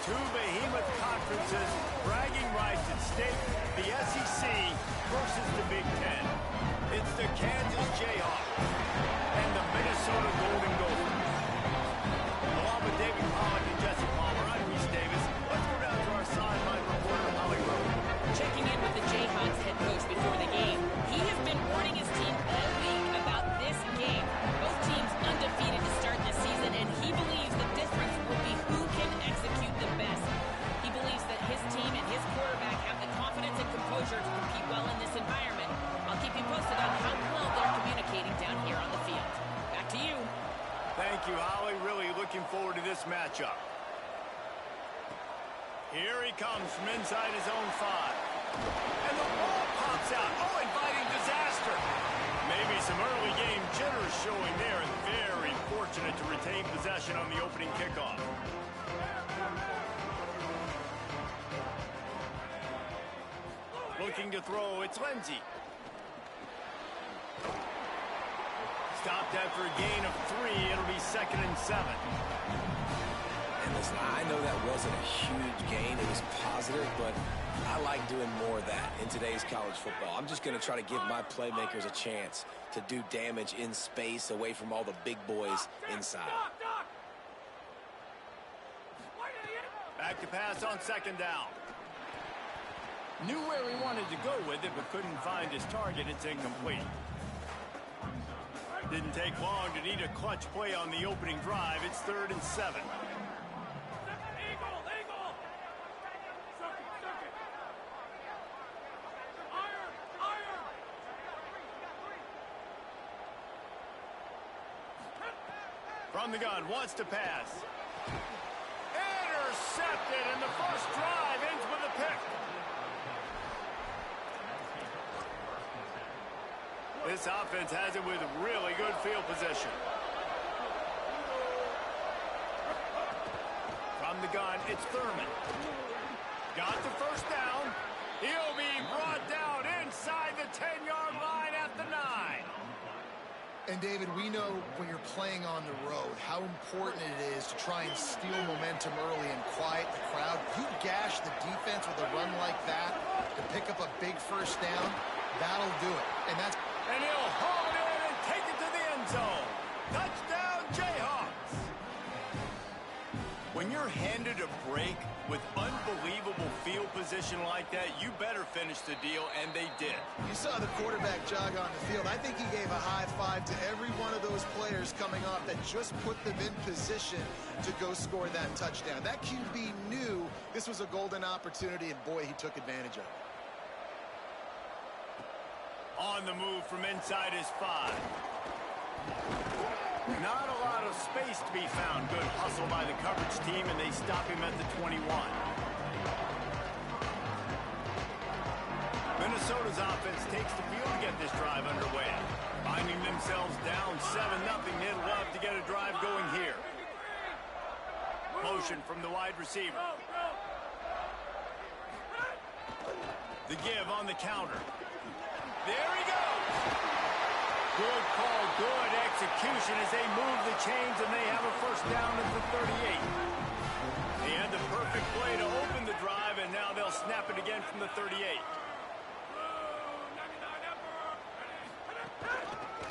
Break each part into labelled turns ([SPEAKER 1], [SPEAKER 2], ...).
[SPEAKER 1] Two behemoth conferences, bragging rights at stake, the SEC versus the Big Ten. It's the Kansas Jayhawks and the Minnesota Golden Gophs. Along with David Pollack and Jesse Palmer, I'm Reese Davis. Let's go down to our sideline reporter, Holly Rowe.
[SPEAKER 2] Checking in with the Jayhawks head coach before the game, he has been warning his team all week about this game. Both teams undefeated to start the season, and he believes the difference will be who can execute the best. He believes that his team and his quarterback have the confidence and composure to compete well in this environment. I'll keep you posted on how well they're communicating down here on the field. Back to you.
[SPEAKER 1] Thank you, Holly. Really looking forward to this matchup. Here he comes from inside his own 5. And the ball pops out. Oh, inviting disaster. Maybe some early game jitters showing there, and very fortunate to retain possession on the opening kickoff. Looking to throw, it's Lindsey. Stopped after a gain of 3. It'll be 2nd and 7.
[SPEAKER 3] And listen, I know that wasn't a huge gain. It was positive, but I like doing more of that in today's college football. I'm just going to try to give my playmakers a chance to do damage in space away from all the big boys inside.
[SPEAKER 1] Back to pass on 2nd down. Knew where he wanted to go with it, but couldn't find his target. It's incomplete. Didn't take long to need a clutch play on the opening drive. It's 3rd and 7. From the gun, wants to pass. Intercepted, and the first drive ends with a pick. This offense has it with really good field position. From the gun, it's Thurman. Got the first down. He'll be brought down inside the 10-yard line at the 9.
[SPEAKER 4] And, David, we know when you're playing on the road how important it is to try and steal momentum early and quiet the crowd. You gash the defense with a run like that to pick up a big first down, that'll do it.
[SPEAKER 1] And he'll haul it in and take it to the end zone. Touchdown, Jayhawks. When you're handed a break with unbelievable field position like that, you better finish the deal, and they did.
[SPEAKER 4] You saw the quarterback jog on the field. I think he gave a high five to every one of those players coming off that just put them in position to go score that touchdown. That QB knew this was a golden opportunity, and boy, he took advantage of it.
[SPEAKER 1] On the move from inside his 5. Not a lot of space to be found. Good hustle by the coverage team, and they stop him at the 21. Minnesota's offense takes the field to get this drive underway. Finding themselves down 7-0, they'd love to get a drive going here. Motion from the wide receiver. The give on the counter. There he goes. Good call, good execution as they move the chains, and they have a first down at the 38. They had the perfect play to open the drive, and now they'll snap it again from the 38.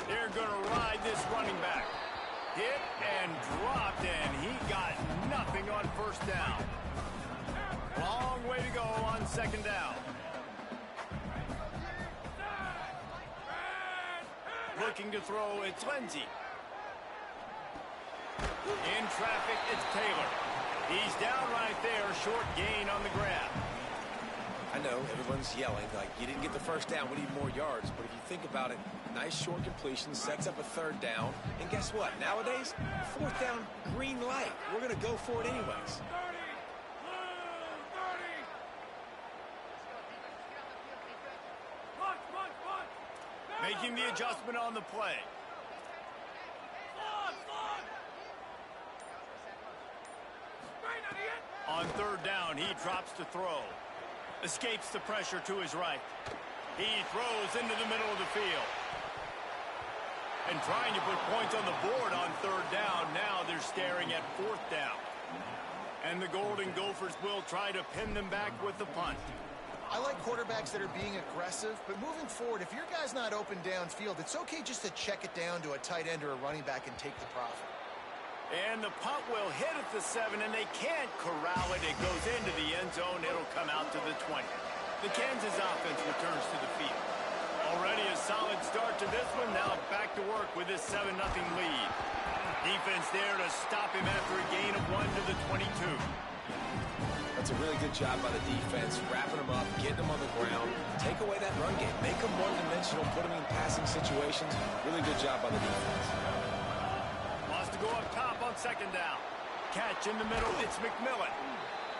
[SPEAKER 1] They're going to ride this running back. Hit and dropped, and he got nothing on first down. Long way to go on 2nd down. Looking to throw, it's Lindsey. In traffic, it's Taylor. He's down right there, short gain on the grab.
[SPEAKER 3] I know everyone's yelling like you didn't get the first down, we need more yards. But if you think about it, nice short completion sets up a 3rd down. And guess what? Nowadays, 4th down, green light. We're going to go for it anyways.
[SPEAKER 1] Making the adjustment on the play. On 3rd down, he drops to throw. Escapes the pressure to his right. He throws into the middle of the field. And trying to put points on the board on 3rd down. Now they're staring at 4th down. And the Golden Gophers will try to pin them back with the punt.
[SPEAKER 4] I like quarterbacks that are being aggressive, but moving forward, if your guy's not open downfield, it's okay just to check it down to a tight end or a running back and take the profit.
[SPEAKER 1] And the punt will hit at the 7, and they can't corral it. It goes into the end zone. It'll come out to the 20. The Kansas offense returns to the field. Already a solid start to this one. Now back to work with this 7-0 lead. Defense there to stop him after a gain of 1 to the 22.
[SPEAKER 3] That's a really good job by the defense, wrapping them up, getting them on the ground, take away that run game, make them one-dimensional, put them in passing situations. Really good job by the defense.
[SPEAKER 1] Wants to go up top on 2nd down. Catch in the middle, it's McMillan.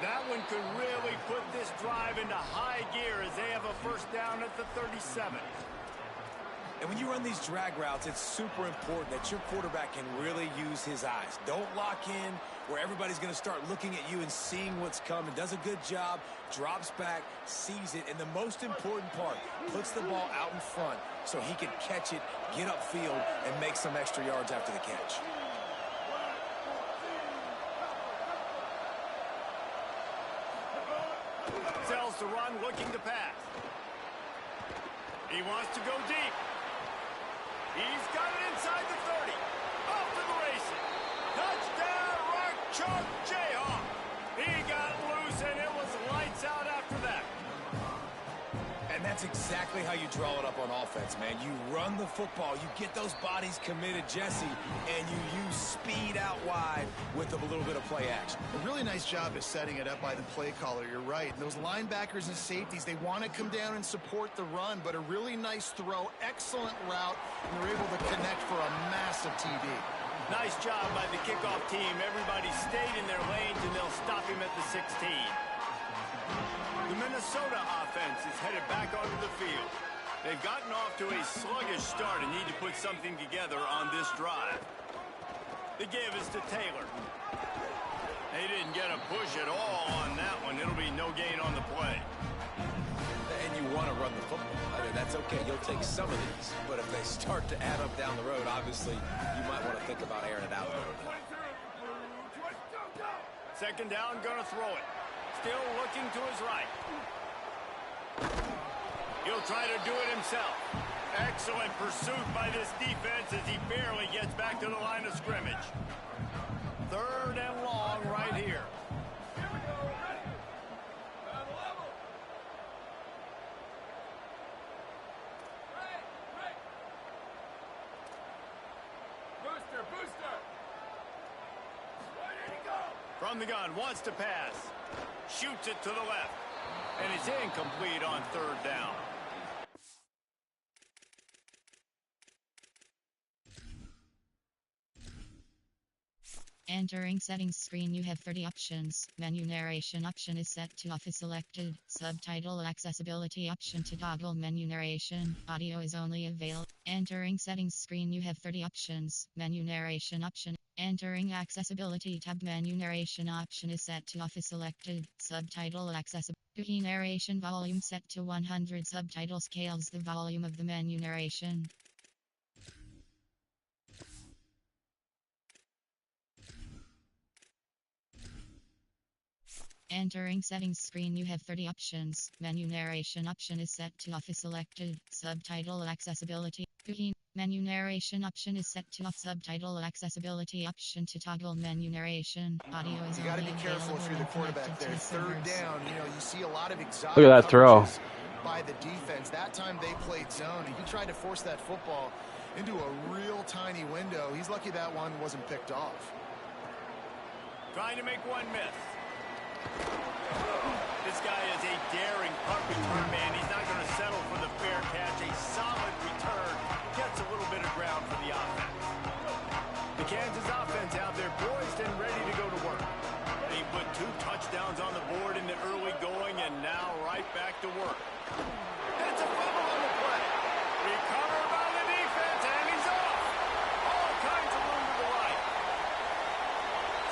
[SPEAKER 1] That one could really put this drive into high gear as they have a 1st down at the 37.
[SPEAKER 3] And when you run these drag routes, it's super important that your quarterback can really use his eyes. Don't lock in where everybody's going to start looking at you and seeing what's coming. Does a good job, drops back, sees it, and the most important part, puts the ball out in front so he can catch it, get upfield, and make some extra yards after the catch.
[SPEAKER 1] Sells to run, looking to pass. He wants to go deep. He's got it inside the 30. Off to the races. Touchdown, Rock Chalk Jayhawk. He got loose, and it was lights out after that.
[SPEAKER 3] And that's exactly how you draw it up on offense, man. You run the football, you get those bodies committed, Jesse, and you use speed out wide with a little bit of play action.
[SPEAKER 4] A really nice job of setting it up by the play caller, you're right. And those linebackers and safeties, they want to come down and support the run, but a really nice throw, excellent route, and they're able to connect for a massive TD.
[SPEAKER 1] Nice job by the kickoff team. Everybody stayed in their lanes, and they'll stop him at the 16. The Minnesota offense is headed back onto the field. They've gotten off to a sluggish start and need to put something together on this drive. The give is to Taylor. They didn't get a push at all on that one. It'll be no gain on the play.
[SPEAKER 3] And you want to run the football. I mean, that's okay. You'll take some of these. But if they start to add up down the road, obviously, you might want to think about airing it out a little bit.
[SPEAKER 1] 2nd down, gonna throw it. Still looking to his right. He'll try to do it himself. Excellent pursuit by this defense as he barely gets back to the line of scrimmage. 3rd and long right here. Booster. From the gun, wants to pass. Shoots it to the left. And it's incomplete on 3rd down.
[SPEAKER 5] Entering settings screen, you have 30 options. Menu narration option is set to off is selected. Subtitle accessibility option to toggle menu narration. Audio is only available. Entering settings screen, you have 30 options. Menu narration option. Entering accessibility tab, menu narration option is set to off is selected. Subtitle accessibility narration volume set to 100. Subtitle scales the volume of the menu narration. Entering settings screen, you have 30 options. Menu narration option is set to off is selected. Subtitle accessibility. Menu narration option is set to off. Subtitle accessibility option to toggle menu narration. Audio is
[SPEAKER 4] You got to
[SPEAKER 5] only
[SPEAKER 4] be careful if you're the quarterback there. 3rd down, you see a lot of exotic
[SPEAKER 6] Look at that throw
[SPEAKER 4] by the defense. That time they played zone, and he tried to force that football into a real tiny window. He's lucky that one wasn't picked off.
[SPEAKER 1] Trying to make one miss. This guy is a daring punt return man. He's not going to settle for the fair catch. A solid return. Gets a little bit of ground for the offense. The Kansas offense out there poised and ready to go to work. They put 2 touchdowns on the board in the early going and now right back to work. That's a fumble on the play. Recovered by the defense and he's off. All kinds of room to the right.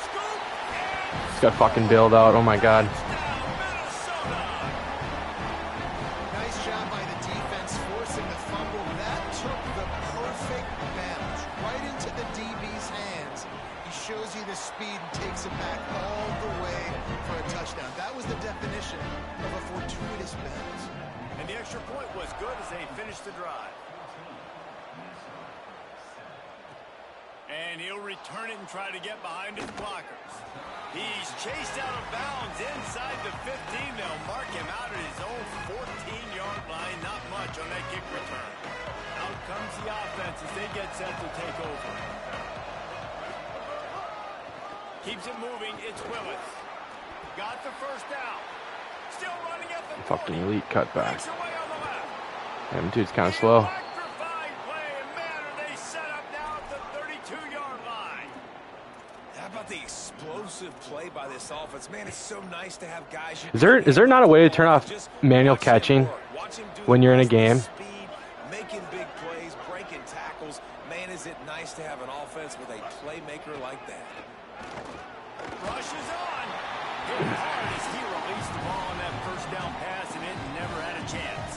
[SPEAKER 1] Scoop and
[SPEAKER 6] He's got fucking bailed out. Oh my god.
[SPEAKER 4] Nice job by the defense forcing the fumble. That took the perfect bounce right into the DB's hands. He shows you the speed and takes it back all the way the definition of a fortuitous bend.
[SPEAKER 1] And the extra point was good as they finished the drive. And he'll return it and try to get behind his blockers. He's chased out of bounds inside the 15. They'll mark him out at his own 14-yard line. Not much on that kick return. Out comes the offense as they get set to take over. Keeps it moving. It's Willis. Got the first down. Still running at the 40.
[SPEAKER 6] Fucking elite cutback.
[SPEAKER 1] Breaks away on the left.
[SPEAKER 6] Damn, dude's kind of slow.
[SPEAKER 1] Electrifying play, and man, are they set up now at the 32-yard line.
[SPEAKER 3] How about the explosive play by this offense? Man, it's so nice to have guys.
[SPEAKER 6] Is there not a way to turn off manual catching when you're in a game?
[SPEAKER 3] Speed, making big plays, breaking tackles. Man, is it nice to have an offense with a playmaker like that.
[SPEAKER 1] Rushes on. Hit hard as he released the ball on that first down pass, and it never had a chance.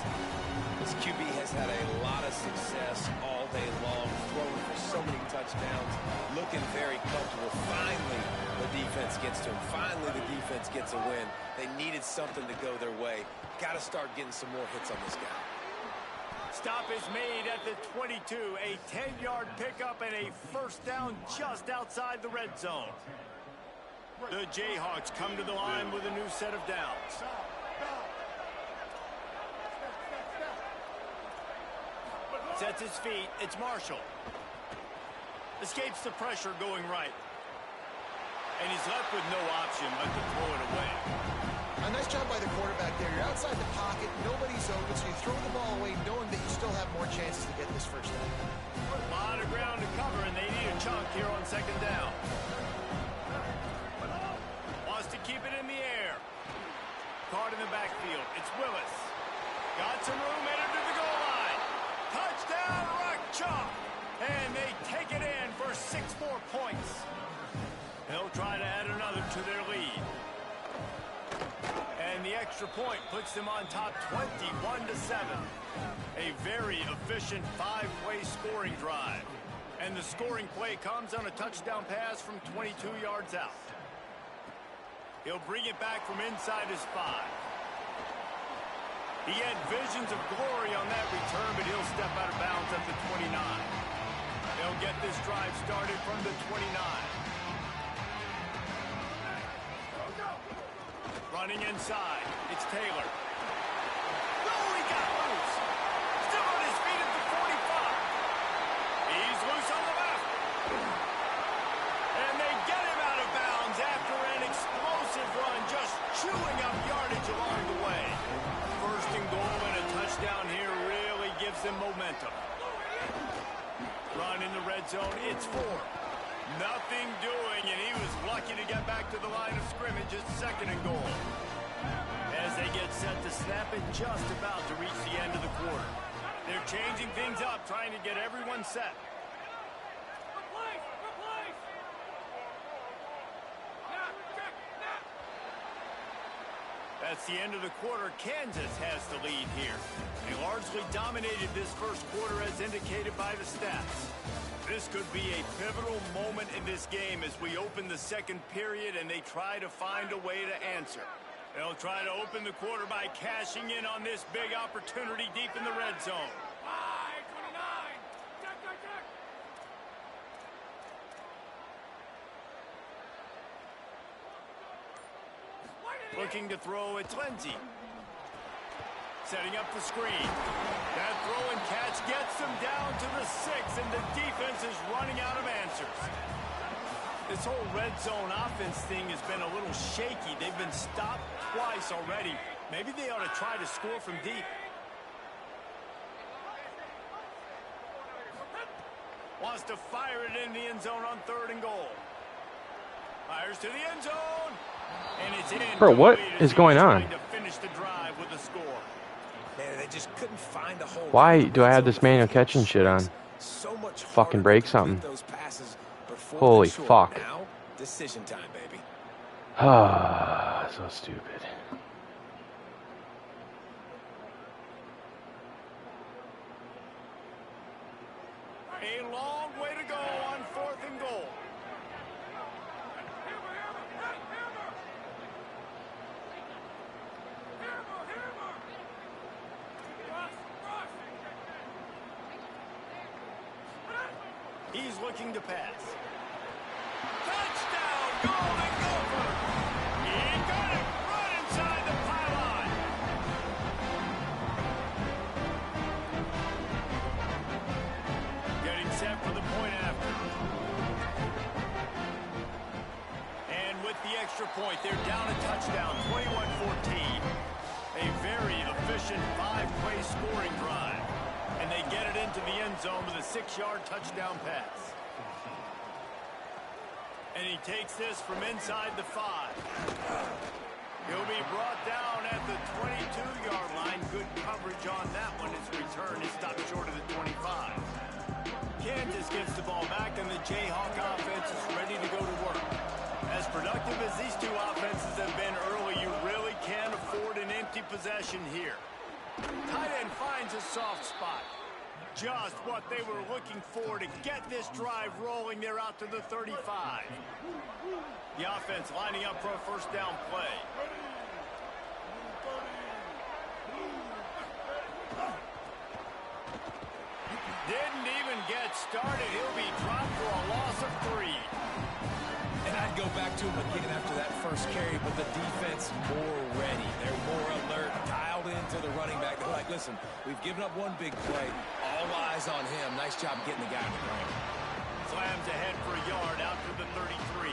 [SPEAKER 3] This QB has had a lot of success all day long, throwing for so many touchdowns, looking very comfortable. Finally, the defense gets to him. Finally, the defense gets a win. They needed something to go their way. Got to start getting some more hits on this guy.
[SPEAKER 1] Stop is made at the 22. A 10-yard pickup and a first down just outside the red zone. The Jayhawks come to the line with a new set of downs. Sets his feet. It's Marshall. Escapes the pressure going right. And he's left with no option but to throw it away.
[SPEAKER 4] A nice job by the quarterback there. You're outside the pocket, nobody's open, so you throw the ball away knowing that you still have more chances to get this first down.
[SPEAKER 1] A lot of ground to cover, and they need a chunk here on second down. Wants to keep it in the air. Caught in the backfield. It's Willis. Got some room, headed to the goal line. Touchdown, Rock Chalk. And they take it in for 6 more points. They'll try to add another to their lead. And the extra point puts them on top 21-7. A very efficient 5-way scoring drive. And the scoring play comes on a touchdown pass from 22 yards out. He'll bring it back from inside his 5. He had visions of glory on that return, but he'll step out of bounds at the 29. They'll get this drive started from the 29. Running inside. It's Taylor. Oh, he got loose. Still on his feet at the 45. He's loose on the left. And they get him out of bounds after an explosive run, just chewing up yardage along the way. First and goal and a touchdown here really gives them momentum. Run in the red zone. It's 4. Nothing doing, and he was lucky to get back to the line of scrimmage at second and goal. As they get set to snap it, just about to reach the end of the quarter. They're changing things up, trying to get everyone set. That's the end of the quarter. Kansas has the lead here. They largely dominated this first quarter as indicated by the stats. This could be a pivotal moment in this game as we open the second period and they try to find a way to answer. They'll try to open the quarter by cashing in on this big opportunity deep in the red zone. Looking to throw, it's Lindsey. Setting up the screen. That throw and catch gets them down to the 6, and the defense is running out of answers. This whole red zone offense thing has been a little shaky. They've been stopped twice already. Maybe they ought to try to score from deep. Wants to fire it in the end zone on 3rd and goal. Fires to the end zone. And it's in.
[SPEAKER 6] Bro, what is going on?
[SPEAKER 1] To finish the drive with a score.
[SPEAKER 3] Man, they just couldn't find a hole.
[SPEAKER 6] Why do I have this manual catching shit on?
[SPEAKER 3] So much
[SPEAKER 6] Fucking break something.
[SPEAKER 3] those passes before
[SPEAKER 6] Holy
[SPEAKER 3] they're short.
[SPEAKER 6] fuck.
[SPEAKER 3] Now, decision time, baby.
[SPEAKER 6] Ah, so stupid.
[SPEAKER 1] A long way to go on 4th and goal. He's looking to pass. Touchdown, Golden Gophers! He got it right inside the pylon. Getting set for the point after. And with the extra point, they're down a touchdown, 21-14. A very efficient 5-play scoring drive. And they get it into the end zone with a 6-yard touchdown pass. And he takes this from inside the 5. He'll be brought down at the 22-yard line. Good coverage on that one. His return is stopped short of the 25. Kansas gets the ball back, and the Jayhawk offense is ready to go to work. As productive as these two offenses have been early, you really can't afford an empty possession here. Tight end finds a soft spot. Just what they were looking for to get this drive rolling. They're out to the 35. The offense lining up for a first down play. Didn't even get started. He'll be dropped for a loss of 3.
[SPEAKER 3] And I'd go back to him again after that first carry, but the defense more ready. They're more alert, dialed into the running back. They're like, listen, we've given up one big play. All eyes on him. Nice job getting the guy in the ground.
[SPEAKER 1] Slams ahead for a yard out to the 33.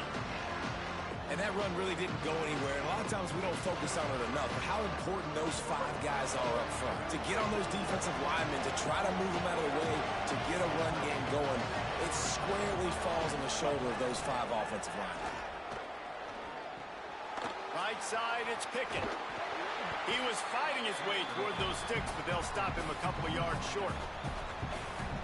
[SPEAKER 3] And that run really didn't go anywhere. And a lot of times we don't focus on it enough. But how important those 5 guys are up front. To get on those defensive linemen, to try to move them out of the way, to get a run game going, it squarely falls on the shoulder of those 5 offensive linemen.
[SPEAKER 1] Right side, it's Pickett. He was fighting his way toward those sticks, but they'll stop him a couple of yards short.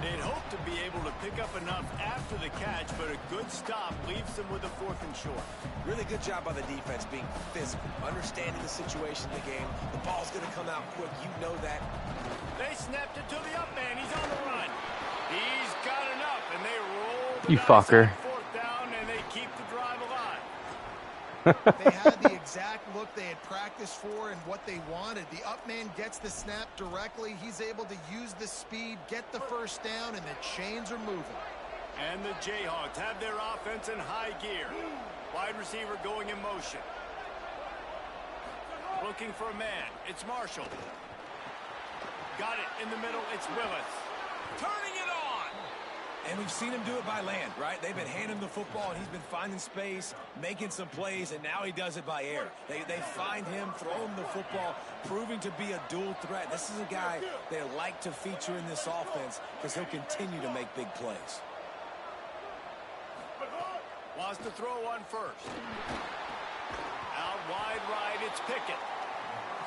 [SPEAKER 1] They'd hope to be able to pick up enough after the catch, but a good stop leaves them with a 4th and short.
[SPEAKER 3] Really good job by the defense being physical, understanding the situation in the game. The ball's going to come out quick. You know that.
[SPEAKER 1] They snapped it to the up man. He's on the run. He's got enough, and they roll the
[SPEAKER 6] You
[SPEAKER 1] dice
[SPEAKER 6] fucker.
[SPEAKER 1] on 4th down, and they keep the drive alive.
[SPEAKER 4] They had the exact look they had practiced for and what they wanted. The up man gets the snap directly. He's able to use the speed, get the first down, and the chains are moving.
[SPEAKER 1] And the Jayhawks have their offense in high gear. Wide receiver going in motion. Looking for a man. It's Marshall. Got it in the middle. It's Willis. Turning it on.
[SPEAKER 3] And we've seen him do it by land, right? They've been handing him the football, and he's been finding space, making some plays, and now he does it by air. They find him, throw him the football, proving to be a dual threat. This is a guy they like to feature in this offense because he'll continue to make big plays.
[SPEAKER 1] Wants to throw on first. Out wide right, it's Pickett.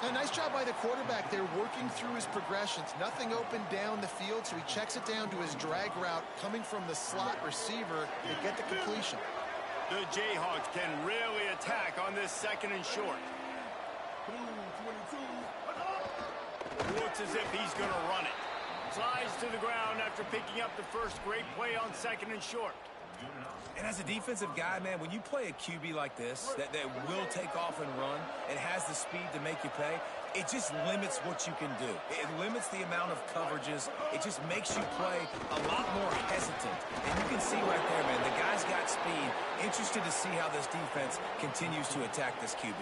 [SPEAKER 4] A nice job by the quarterback there, working through his progressions. Nothing open down the field, so he checks it down to his drag route coming from the slot receiver to get the completion.
[SPEAKER 1] The Jayhawks can really attack on this 2nd and short. Looks as if he's going to run it. Slides to the ground after picking up the first great play on 2nd and short.
[SPEAKER 3] And as a defensive guy, man, when you play a QB like this, that will take off and run and has the speed to make you pay, it just limits what you can do. It limits the amount of coverages. It just makes you play a lot more hesitant. And you can see right there, man, the guy's got speed. Interested to see how this defense continues to attack this QB.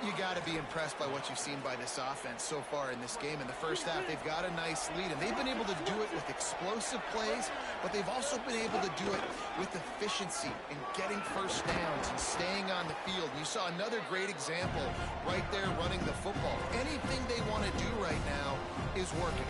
[SPEAKER 4] You got to be impressed by what you've seen by this offense so far in this game. In the first half, they've got a nice lead, and they've been able to do it with explosive plays, but they've also been able to do it with efficiency in getting first downs and staying on the field. You saw another great example right there running the football. Anything they want to do right now is working.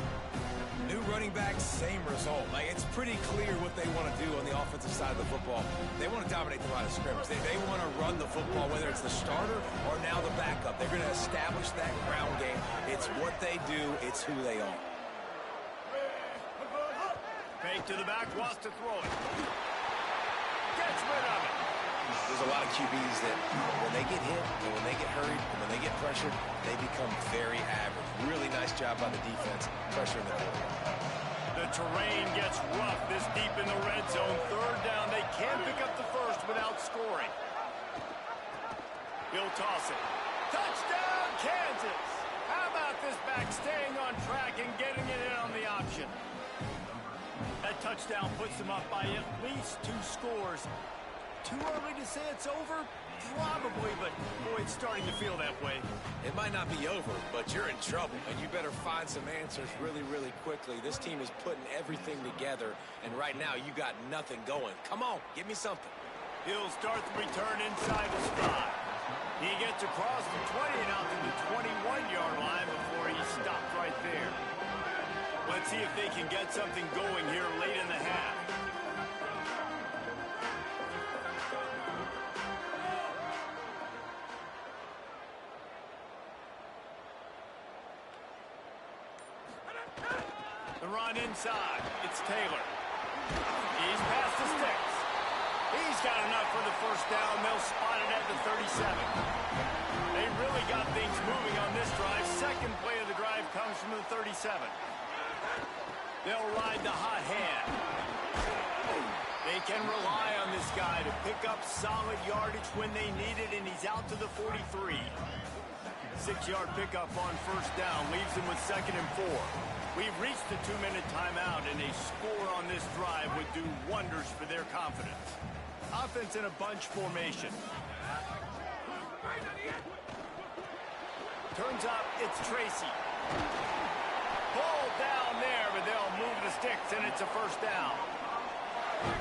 [SPEAKER 3] New running back, same result. Like, it's pretty clear what they want to do on the offensive side of the football. They want to dominate the line of scrimmage. They want to run the football, whether it's the starter or now the backup. They're going to establish that ground game. It's what they do. It's who they are.
[SPEAKER 1] Fake to the back, wants to throw it. Gets rid of it.
[SPEAKER 3] There's a lot of QBs that when they get hit and when they get hurried and when they get pressured, they become very average. Really nice job by the defense, pressuring the quarterback.
[SPEAKER 1] The terrain gets rough this deep in the red zone. 3rd down, they can't pick up the first without scoring. He'll toss it. Touchdown, Kansas! How about this back staying on track and getting it in on the option? That touchdown puts them up by at least 2 scores. Too early to say it's over? Probably, but boy, it's starting to feel that way.
[SPEAKER 3] It might not be over, but you're in trouble, and you better find some answers really, really quickly. This team is putting everything together, and right now you got nothing going. Come on, give me something.
[SPEAKER 1] He'll start the return inside the spot. He gets across the 20 and out to the 21-yard line before he stopped right there. Let's see if they can get something going here late in the half. The run inside. It's Taylor. He's past the sticks. He's got enough for the first down. They'll spot it at the 37. They really got things moving on this drive. Second play of the drive comes from the 37. They'll ride the hot hand. They can rely on this guy to pick up solid yardage when they need it, and he's out to the 43. 6-yard pickup on first down leaves them with 2nd and 4. We've reached the 2-minute timeout, and a score on this drive would do wonders for their confidence. Offense in a bunch formation. Turns up, it's Tracy. Pulled down there, but they'll move the sticks, and it's a first down.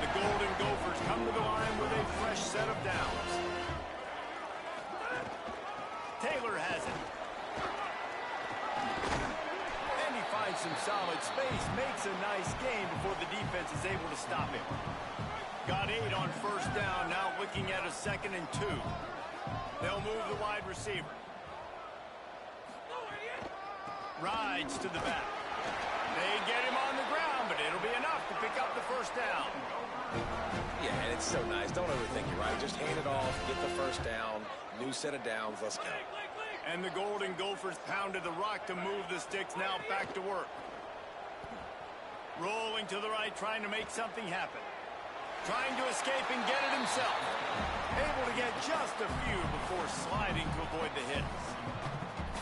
[SPEAKER 1] The Golden Gophers come to the line with a fresh set of downs. Taylor has it. And he finds some solid space, makes a nice gain before the defense is able to stop him. Got 8 on first down, now looking at a 2nd and 2. They'll move the wide receiver. Rides to the back. They get him on the ground, but it'll be enough to pick up the first down.
[SPEAKER 3] Yeah, and it's so nice. Don't overthink it, right? Just hand it off, get the first down, new set of downs, let's go.
[SPEAKER 1] And the Golden Gophers pounded the rock to move the sticks, now back to work. Rolling to the right, trying to make something happen. Trying to escape and get it himself. Able to get just a few before sliding to avoid the hits.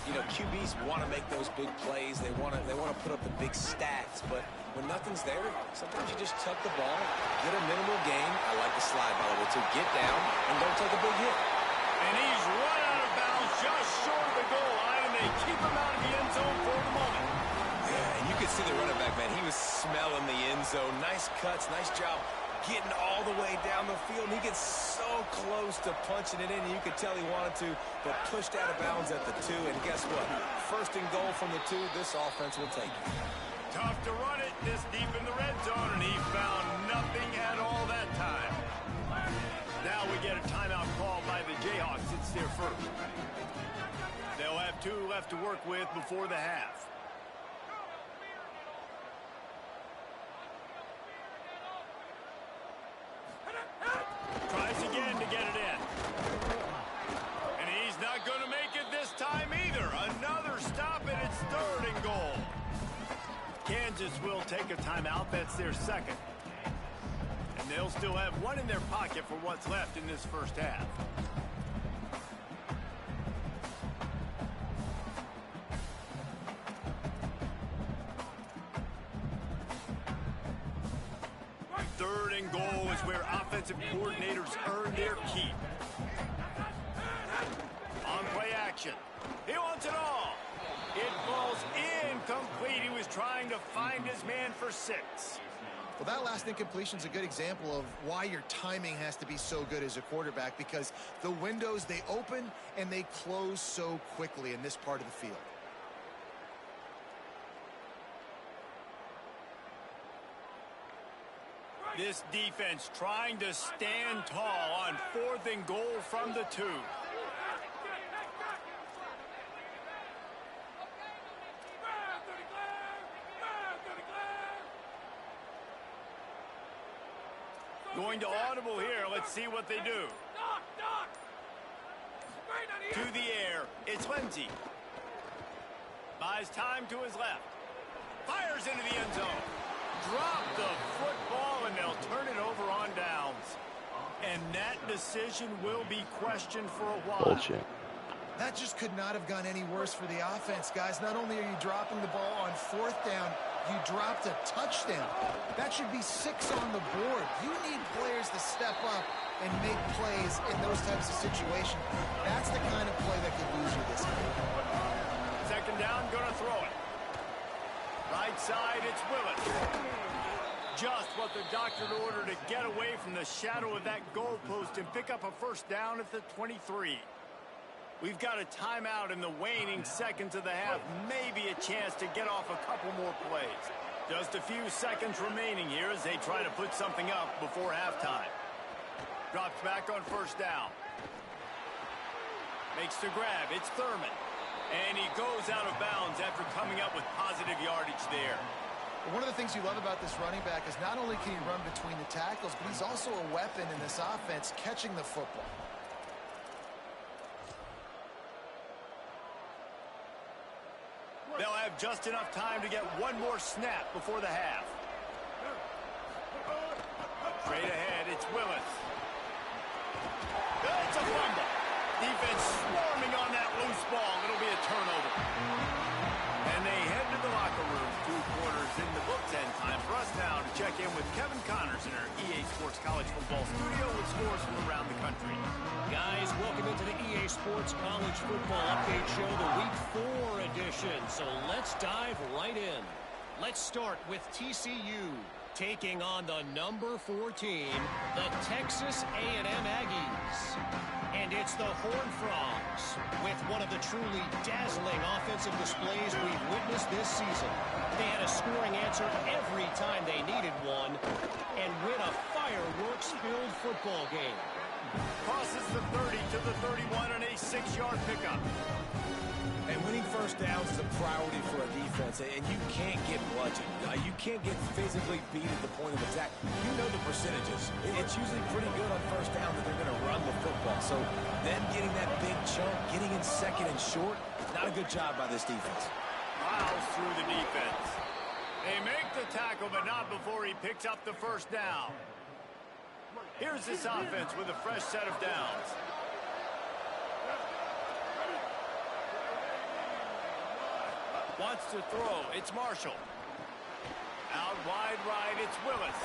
[SPEAKER 3] You know, QBs want to make those big plays. They want to put up the big stats, but when nothing's there, sometimes you just tuck the ball, get a minimal gain. I like the slide, by the way, too. Get down and don't take a big hit.
[SPEAKER 1] And he's run out of bounds just short of the goal line, and they keep him out of the end zone for the moment.
[SPEAKER 3] Yeah, and you could see the running back, man. He was smelling the end zone. Nice cuts, nice job getting all the way down the field. He gets so close to punching it in, and you could tell he wanted to, but pushed out of bounds at the 2. And guess what? 1st and goal from the 2. This offense will take it.
[SPEAKER 1] Tough to run it this deep in the red zone, and he found nothing at all that time. Now we get a timeout call by the Jayhawks. It's their first. They'll have 2 left to work with before the half. Tries again to get it in. And he's not going to make it this time either. Another stop, and it's 3rd and goal. Kansas will take a timeout. That's their 2nd. And they'll still have 1 in their pocket for what's left in this first half. Third and goal is where offensive coordinators earn their keep. On play action. He wants it all. It falls incomplete. He was trying to find his man for 6.
[SPEAKER 4] Well, that last incompletion is a good example of why your timing has to be so good as a quarterback, because the windows, they open and they close so quickly in this part of the field.
[SPEAKER 1] This defense trying to stand tall on 4th and goal from the 2. Going to audible here. Let's see what they do. To the air. It's Lindsey. Buys time to his left. Fires into the end zone. Drop the football, and they'll turn it over on downs. And that decision will be questioned for a while.
[SPEAKER 6] Bullshit.
[SPEAKER 4] That just could not have gone any worse for the offense, guys. Not only are you dropping the ball on 4th down, You dropped a touchdown. That should be 6 on the board. You need players to step up and make plays in those types of situations. That's the kind of play that could lose you this game.
[SPEAKER 1] Second down, gonna throw it. Right side, it's Willis. Just what the doctor ordered to get away from the shadow of that goalpost and pick up a first down at the 23. We've got a timeout in the waning seconds of the half. Maybe a chance to get off a couple more plays. Just a few seconds remaining here as they try to put something up before halftime. Drops back on first down. Makes the grab. It's Thurman. And he goes out of bounds after coming up with positive yardage there.
[SPEAKER 4] One of the things you love about this running back is not only can he run between the tackles, but he's also a weapon in this offense catching the football.
[SPEAKER 1] They'll have just enough time to get one more snap before the half. Straight ahead, it's Willis. It's a fumble. Defense swarming on that loose ball. It'll be a turnover. And they head to the locker room. 2 quarters in the books, and time for us now to check in with Kevin Connors in our EA Sports College Football studio with scores from around the country.
[SPEAKER 7] Guys, welcome into the EA Sports College Football Update Show, the Week 4 edition. So let's dive right in. Let's start with TCU taking on the number 4 team, the Texas A&M Aggies. And it's the Horned Frogs with one of the truly dazzling offensive displays we've witnessed this season. They had a scoring answer every time they needed one and win a fireworks-filled football game.
[SPEAKER 1] Crosses the 30 to the 31 and a 6-yard pickup.
[SPEAKER 3] And winning first downs is a priority for a defense, and you can't get bludgeoned. You can't get physically beat at the point of attack. You know the percentages. It's usually pretty good on first down that they're going to run the football. So them getting that big chunk, getting in second and short, not a good job by this defense.
[SPEAKER 1] Miles through the defense. They make the tackle, but not before he picks up the first down. Here's this offense with a fresh set of downs. Wants to throw. It's Marshall. Out wide right, it's Willis.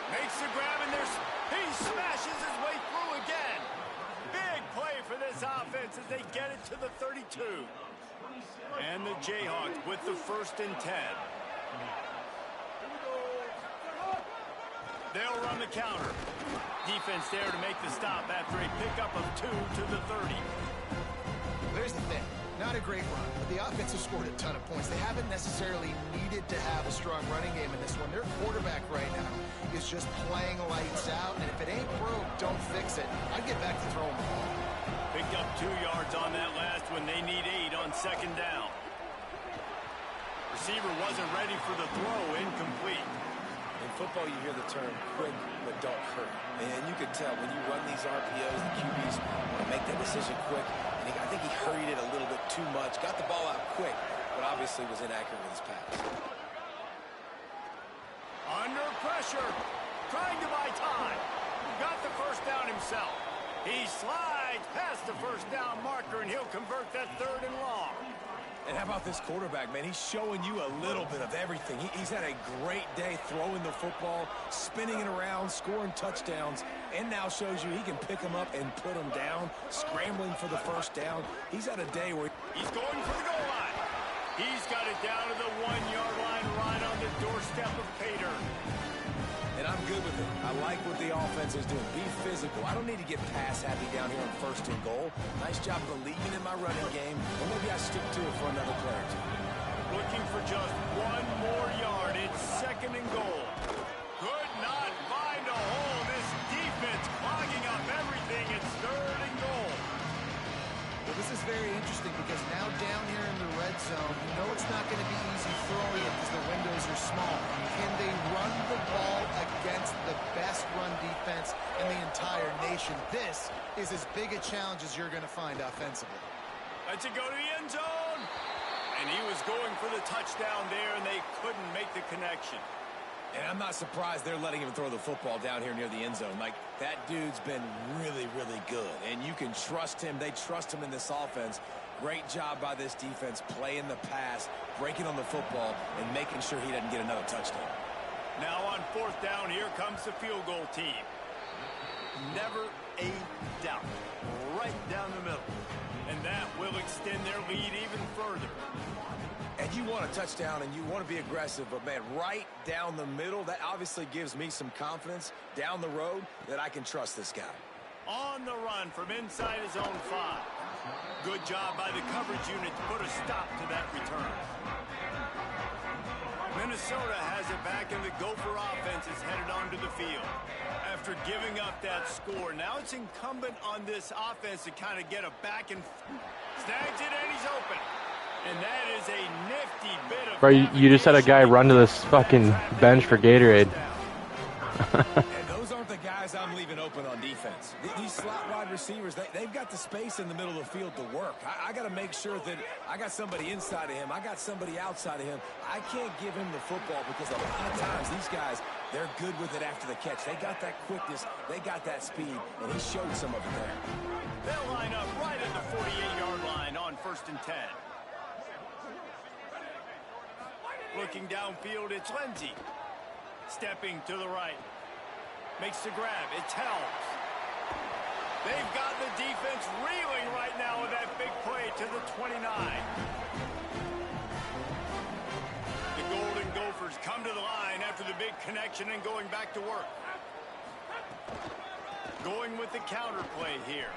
[SPEAKER 1] Makes the grab, and he smashes his way through again. Big play for this offense as they get it to the 32. And the Jayhawks with the 1st and 10. They'll run the counter. Defense there to make the stop after a pickup of 2 to the 30.
[SPEAKER 4] There's the thing. Not a great run, but the offense has scored a ton of points. They haven't necessarily needed to have a strong running game in this one. Their quarterback right now is just playing lights out, and if it ain't broke, don't fix it. I'd get back to throwing the ball.
[SPEAKER 1] Picked up 2 yards on that last one. They need 8 on second down. Receiver wasn't ready for the throw. Incomplete.
[SPEAKER 3] In football, you hear the term quick but don't hurt. And you can tell when you run these RPOs, the QBs want to make that decision quick. And I think he hurried it a little bit too much. Got the ball out quick, but obviously was inaccurate with his pass.
[SPEAKER 1] Under pressure. Trying to buy time. Got the first down himself. He slides past the first down marker, and he'll convert that 3rd and long.
[SPEAKER 3] And how about this quarterback, man? He's showing you a little bit of everything. He's had a great day throwing the football, spinning it around, scoring touchdowns, and now shows you he can pick them up and put them down, scrambling for the first down. He's had a day where
[SPEAKER 1] he's going for the goal line. He's got it down to the 1-yard line right on the doorstep of Pater.
[SPEAKER 3] And I'm good with it. I like what the offense is doing. Be physical. I don't need to get pass happy down here on 1st and goal. Nice job believing in my running game. Or maybe I stick to it for another play or 2.
[SPEAKER 1] Looking for just 1 more yard. It's 2nd and goal. Could not find a hole. This defense clogging up everything. It's 3rd and goal.
[SPEAKER 4] Well, this is very interesting because now down here in the red zone, you know it's not going to be easy throwing it because the windows are small. Can they run the ball against the best run defense in the entire nation? This is as big a challenge as you're going to find offensively.
[SPEAKER 1] Lets it go to the end zone. And he was going for the touchdown there, and they couldn't make the connection.
[SPEAKER 3] And I'm not surprised they're letting him throw the football down here near the end zone. Like, that dude's been really, really good. And you can trust him. They trust him in this offense. Great job by this defense playing the pass, breaking on the football, and making sure he doesn't get another touchdown.
[SPEAKER 1] Now on 4th down, here comes the field goal team. Never a doubt. Right down the middle. And that will extend their lead even further.
[SPEAKER 3] And you want a touchdown and you want to be aggressive, but, man, right down the middle, that obviously gives me some confidence down the road that I can trust this guy.
[SPEAKER 1] On the run from inside his own 5. Good job by the coverage unit to put a stop to that return. Minnesota has it back, and the Gopher offense is headed onto the field. After giving up that score, now it's incumbent on this offense to kind of get a back and snags it, and he's open. And that is a nifty bit of...
[SPEAKER 6] Bro, you just had a guy run to this fucking bench for Gatorade.
[SPEAKER 3] And those aren't the guys I'm leaving open on defense. These slot wide receivers, they've got the space in the middle of the field to work. I got to make sure that I got somebody inside of him. I got somebody outside of him. I can't give him the football because a lot of times these guys, they're good with it after the catch. They got that quickness. They got that speed, and he showed some of it there.
[SPEAKER 1] They'll line up right at the 48-yard line on 1st and 10. Looking downfield, it's Lindsey. Stepping to the right. Makes the grab. It's Helms. They've got the defense reeling right now with that big play to the 29. The Golden Gophers come to the line after the big connection and going back to work. Going with the counter play here.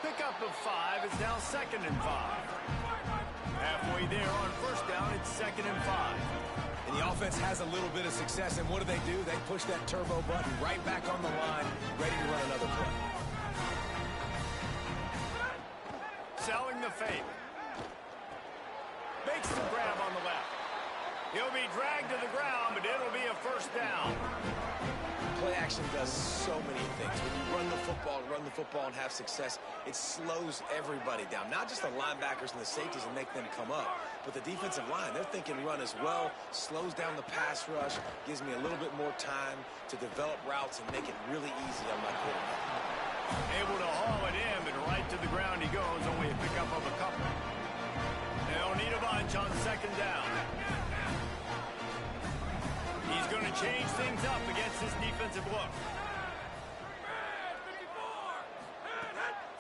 [SPEAKER 1] Pickup of 5 is now 2nd and 5. Halfway there on 1st down, it's 2nd and 5.
[SPEAKER 3] And the offense has a little bit of success, and what do? They push that turbo button right back on the line, ready to run another play.
[SPEAKER 1] Selling the fake. Makes the grab on the left. He'll be dragged to the ground, but it'll be a 1st down.
[SPEAKER 3] Play action does so many things. When you run the football and have success, it slows everybody down. Not just the linebackers and the safeties and make them come up, but the defensive line, they're thinking run as well, slows down the pass rush, gives me a little bit more time to develop routes and make it really easy on my quarterback.
[SPEAKER 1] Able to haul it in, but right to the ground he goes, only a pickup of a couple. They'll need a bunch on 2nd down. He's going to change things up against this defensive look.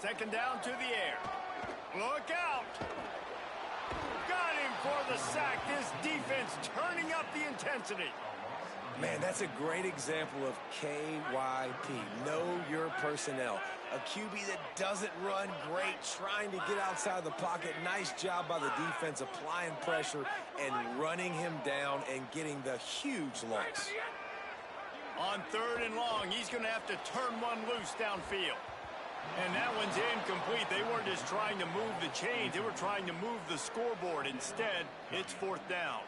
[SPEAKER 1] 2nd down to the air. Look out. Got him for the sack. This defense turning up the intensity.
[SPEAKER 3] Man, that's a great example of KYP. Know your personnel. A QB that doesn't run great, trying to get outside the pocket. Nice job by the defense applying pressure and running him down and getting the huge loss.
[SPEAKER 1] On 3rd and long, he's going to have to turn one loose downfield. And that one's incomplete. They weren't just trying to move the chains. They were trying to move the scoreboard. Instead, it's 4th down.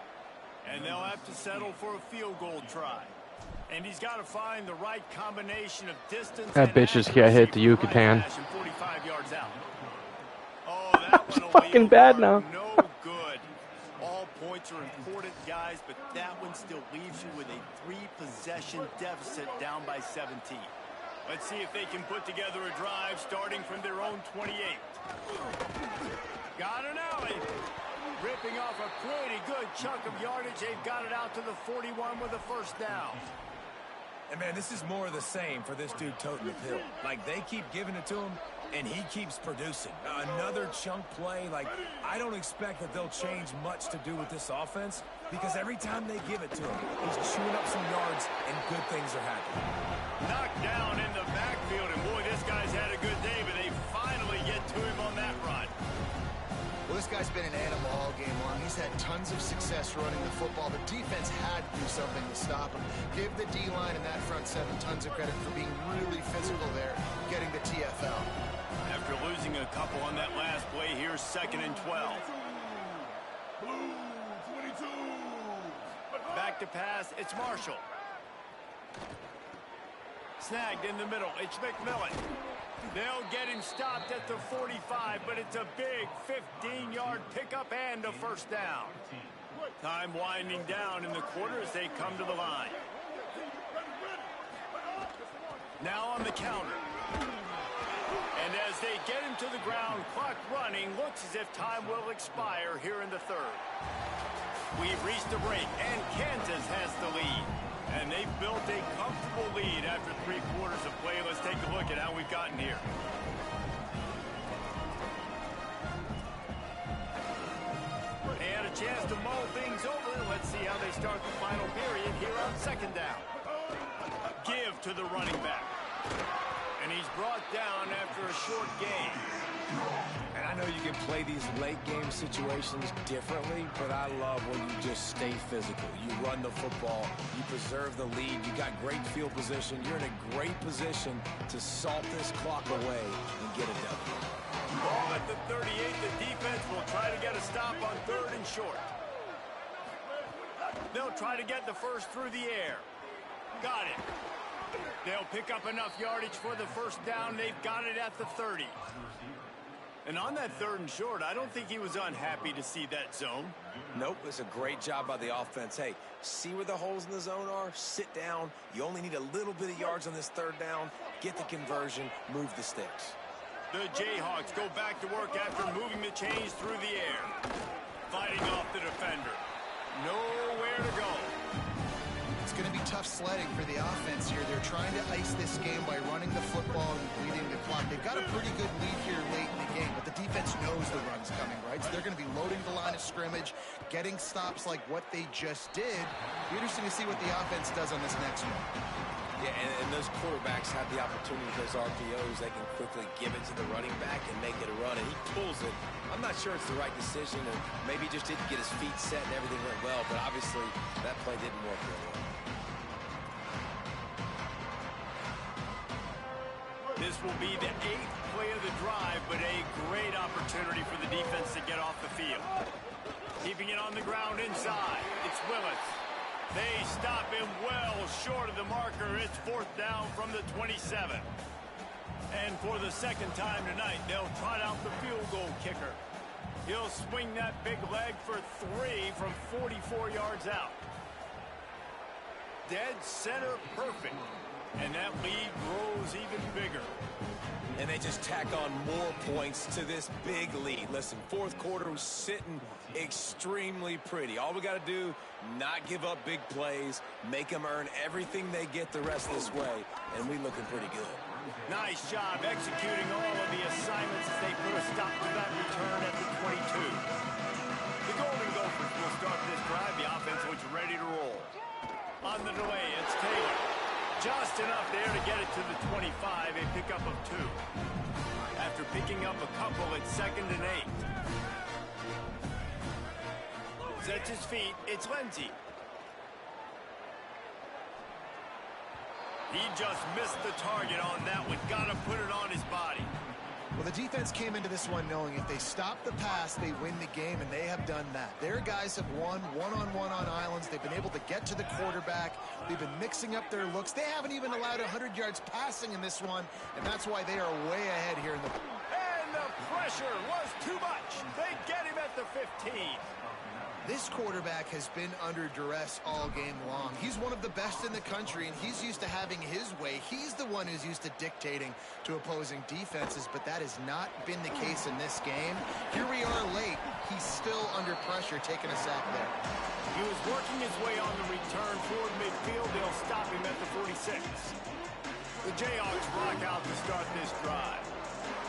[SPEAKER 1] And they'll have to settle for a field goal try. And he's got to find the right combination of distance.
[SPEAKER 6] That bitch just got hit the Yucatan.
[SPEAKER 1] 45 yards out. Oh, that
[SPEAKER 6] It's fucking bad now.
[SPEAKER 1] No good. All points are important, guys, but that one still leaves you with a 3-possession deficit down by 17. Let's see if they can put together a drive starting from their own 28. Got an alley. Ripping off a pretty good chunk of yardage. They've got it out to the 41 with a 1st down.
[SPEAKER 3] And, man, this is more of the same for this dude toting the pill. Like, they keep giving it to him, and he keeps producing. Another chunk play. Like, I don't expect that they'll change much to do with this offense because every time they give it to him, he's chewing up some yards, and good things are happening.
[SPEAKER 1] Knocked down in the backfield, and, boy, this guy's had a good day, but they finally get to him on that run.
[SPEAKER 4] Well, this guy's been an animal all game long. He's had tons of success running the football. The defense had to do something to stop him. Give the D-line and that front 7 tons of credit for being really physical there, getting the TFL.
[SPEAKER 1] After losing a couple on that last play, here's 2nd and 12. Back to pass, it's Marshall. Snagged in the middle, it's McMillan. They'll get him stopped at the 45, but it's a big 15-yard pickup and a 1st down. Time winding down in the quarter as they come to the line. Now on the counter. And as they get him to the ground, clock running, looks as if time will expire here in the third. We've reached a break, and Kansas has the lead. And they've built a comfortable lead after 3 quarters of play. Let's take a look at how we've gotten here. They had a chance to mull things over. Let's see how they start the final period here on second down. Give to the running back. And he's brought down after a short gain.
[SPEAKER 3] And I know you can play these late game situations differently, but I love when you just stay physical. You run the football, you preserve the lead, you got great field position, you're in a great position to salt this clock away and get a W.
[SPEAKER 1] Ball at the 38, the defense will try to get a stop on 3rd and short. They'll try to get the first through the air. Got it. They'll pick up enough yardage for the first down. They've got it at the 30. And on that 3rd and short, I don't think he was unhappy to see that zone.
[SPEAKER 3] Nope, it's a great job by the offense. Hey, see where the holes in the zone are? Sit down. You only need a little bit of yards on this 3rd down. Get the conversion, move the sticks.
[SPEAKER 1] The Jayhawks go back to work after moving the chains through the air. Fighting off the defender. Nowhere to go.
[SPEAKER 4] It's going to be tough sledding for the offense here. They're trying to ice this game by running the football and bleeding the clock. They've got a pretty good lead here late in the game, but the defense knows the run's coming, right? So they're going to be loading the line of scrimmage, getting stops like what they just did. Be interesting to see what the offense does on this next one.
[SPEAKER 3] Yeah, and those quarterbacks have the opportunity with those RPOs. They can quickly give it to the running back and make it a run, and he pulls it. I'm not sure it's the right decision, and maybe he just didn't get his feet set and everything went well, but obviously that play didn't work very well.
[SPEAKER 1] This will be the 8th play of the drive, but a great opportunity for the defense to get off the field. Keeping it on the ground inside. It's Willis. They stop him well short of the marker. It's 4th down from the 27. And for the second time tonight, they'll trot out the field goal kicker. He'll swing that big leg for 3 from 44 yards out. Dead center perfect. And that lead grows even bigger.
[SPEAKER 3] And they just tack on more points to this big lead. Listen, 4th quarter was sitting extremely pretty. All we got to do, not give up big plays, make them earn everything they get the rest of this way, and we looking pretty good.
[SPEAKER 1] Nice job executing all of the assignments as they put a stop to that return at the 22. The Golden Gophers will start this drive. The offense looks ready to roll. On the delay, it's Taylor. Just enough there to get it to the 25, a pickup of 2. After picking up a couple, it's 2nd and 8. Sets his feet, it's Lindsey. He just missed the target on that one. Gotta put it on his body.
[SPEAKER 4] Well, the defense came into this one knowing if they stop the pass, they win the game, and they have done that. Their guys have won one-on-one on islands. They've been able to get to the quarterback. They've been mixing up their looks. They haven't even allowed 100 yards passing in this one, and that's why they are way ahead here in the...
[SPEAKER 1] And the pressure was too much. They get him at the 15.
[SPEAKER 4] This quarterback has been under duress all game long. He's one of the best in the country, and he's used to having his way. He's the one who's used to dictating to opposing defenses, but that has not been the case in this game. Here we are late. He's still under pressure, taking a sack there.
[SPEAKER 1] He was working his way on the return toward midfield. They'll stop him at the 46. The Jayhawks rock out to start this drive.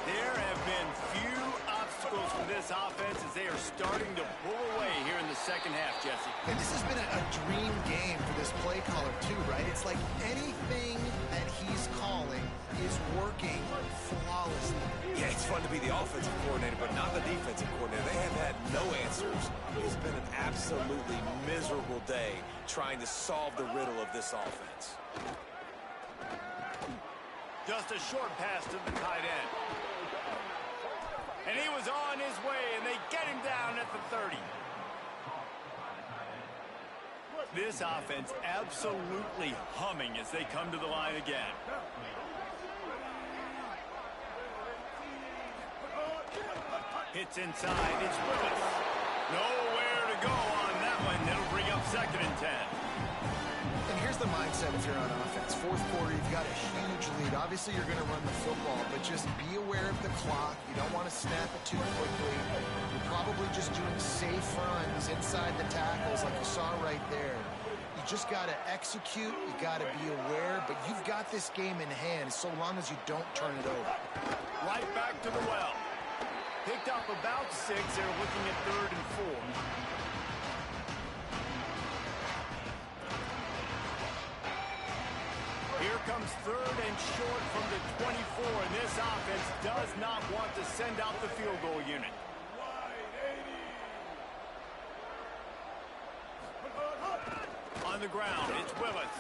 [SPEAKER 1] There have been few obstacles for this offense as they are starting to pull away here in the second half, Jesse.
[SPEAKER 4] And this has been a dream game for this play caller, too, right? It's like anything that he's calling is working flawlessly.
[SPEAKER 3] Yeah, it's fun to be the offensive coordinator, but not the defensive coordinator. They have had no answers. It's been an absolutely miserable day trying to solve the riddle of this offense.
[SPEAKER 1] Just a short pass to the tight end. And he was on his way, and they get him down at the 30. This offense absolutely humming as they come to the line again. Hits inside. It's Willis. Nowhere to go on that one. 2nd and 10.
[SPEAKER 4] And here's the mindset if you're on offense. Fourth quarter, you've got a huge lead. Obviously, you're going to run the football, but just be aware of the clock. You don't want to snap it too quickly. You're probably just doing safe runs inside the tackles like you saw right there. You just got to execute. You got to be aware, but you've got this game in hand so long as you don't turn it over.
[SPEAKER 1] Right back to the well. Picked up about 6. They're looking at 3rd and 4. Here comes 3rd and short from the 24, and this offense does not want to send out the field goal unit. On the ground, it's Willis.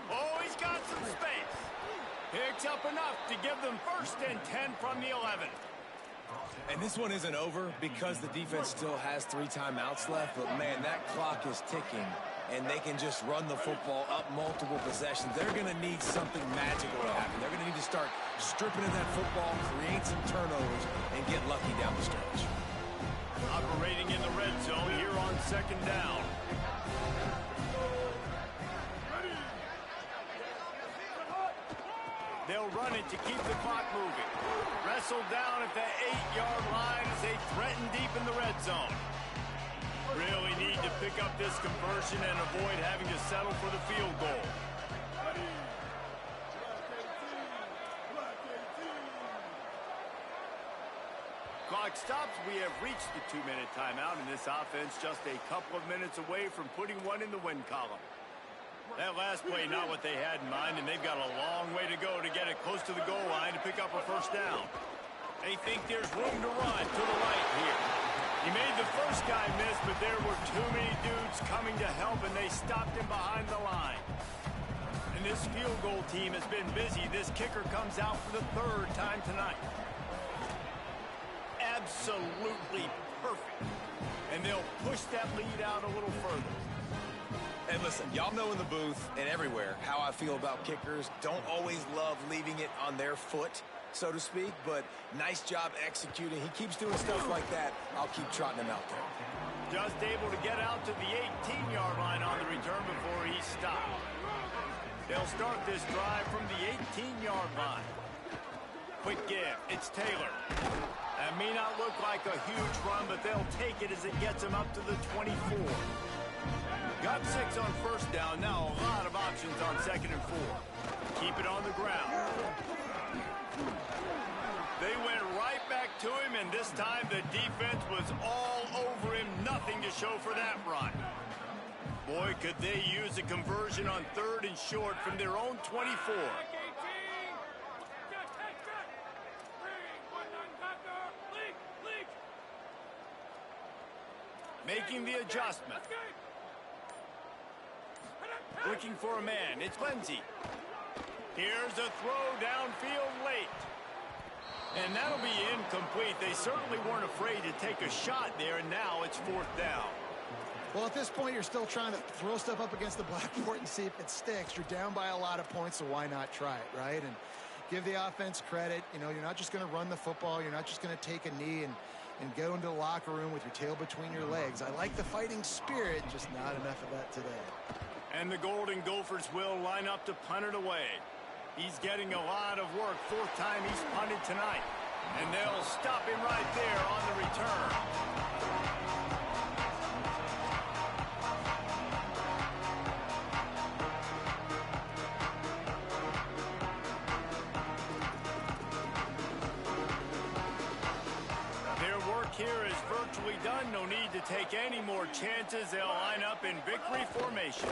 [SPEAKER 1] Oh, he's got some space. Picks up enough to give them 1st and 10 from the 11.
[SPEAKER 3] And this one isn't over because the defense still has 3 timeouts left, but man, that clock is ticking, and they can just run the football up multiple possessions. They're going to need something magical to happen. They're going to need to start stripping at that football, create some turnovers, and get lucky down the stretch.
[SPEAKER 1] Operating in the red zone here on 2nd down. They'll run it to keep the clock moving. Wrestled down at the 8-yard line as they threaten deep in the red zone. Really need to pick up this conversion and avoid having to settle for the field goal. Clock stops. We have reached the 2-minute timeout, and this offense just a couple of minutes away from putting one in the win column. That last play, not what they had in mind, and they've got a long way to go to get it close to the goal line to pick up a 1st down. They think there's room to run to the right here. He made the first guy miss, but there were too many dudes coming to help, and they stopped him behind the line. And this field goal team has been busy. This kicker comes out for the 3rd time tonight. Absolutely perfect. And they'll push that lead out a little further.
[SPEAKER 3] And listen, y'all know in the booth and everywhere how I feel about kickers. Don't always love leaving it on their foot, so to speak, but nice job executing. He keeps doing stuff like that. I'll keep trotting him out there.
[SPEAKER 1] Just able to get out to the 18-yard line on the return before he stopped. They'll start this drive from the 18-yard line. Quick give. It's Taylor. That may not look like a huge run, but they'll take it as it gets him up to the 24. Got 6 on 1st down. Now a lot of options on 2nd and 4. Keep it on the ground. They went right back to him, and this time the defense was all over him. Nothing to show for that run. Boy, could they use a conversion on 3rd and short from their own 24. Making the adjustment. Looking for a man. It's Lindsey. Here's a throw downfield late. And that'll be incomplete. They certainly weren't afraid to take a shot there, and now it's 4th down.
[SPEAKER 4] Well, at this point, you're still trying to throw stuff up against the blackboard and see if it sticks. You're down by a lot of points, so why not try it, right? And give the offense credit. You know, you're not just going to run the football. You're not just going to take a knee and go into the locker room with your tail between your legs. I like the fighting spirit, just not enough of that today.
[SPEAKER 1] And the Golden Gophers will line up to punt it away. He's getting a lot of work. 4th time he's punted tonight. And they'll stop him right there on the return. Their work here is virtually done. No need to take any more chances. They'll line up in victory formation.